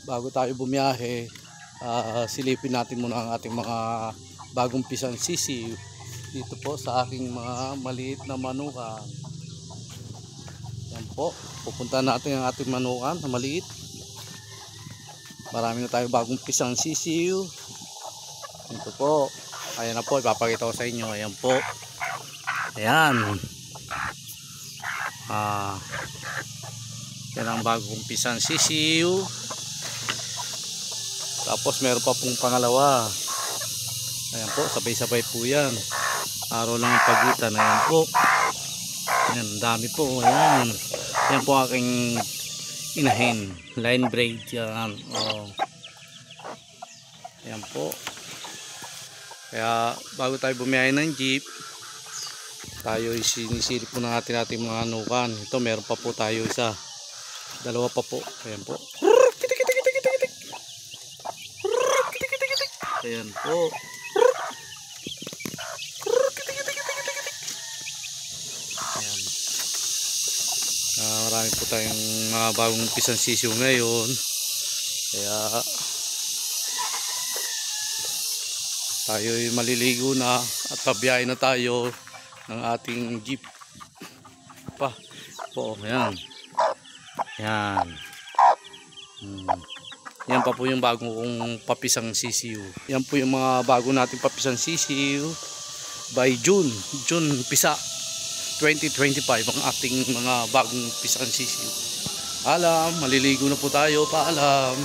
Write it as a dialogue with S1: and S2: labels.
S1: bago tayo bumiyahe, silipin natin muna ang ating mga bagong pisang sisiw dito po sa aking mga maliit na manukan. Yan po, pupunta natin ang ating manukan na maliit. Marami na tayo bagong pisang sisiw. Ito po, ayan na po, ipapakita ko sa inyo. Ayan po, ayan. Yan ang bagong pisang sisiw. Tapos meron pa pong pangalawa. Ayan po, sabay-sabay po yan. Araw lang ang pagitan. Ayan po. Ayan, dami po. Ayan. Ayan po aking inahin. Line braid yan. Oh. Ayan po. Kaya bago tayo bumiyahe ng jeep, tayo sinisilip po natin ating mga nukan. Ito meron pa po tayo isa. Dalawa pa po. Ayan po. Ayan po. Ayan. Marami po tayong mga bagong pisang sisiw ngayon. Kaya tayo'y maliligo na at pabiyahe na tayo ng ating jeep. Pa po, ayan. Ayan. Yan pa po yung bagong kong papisang sisiw. Yan po yung mga bago nating papisang sisiw by June Pisa 2025 ang ating mga bagong pisang sisiw. Paalam, maliligo na po tayo. Paalam.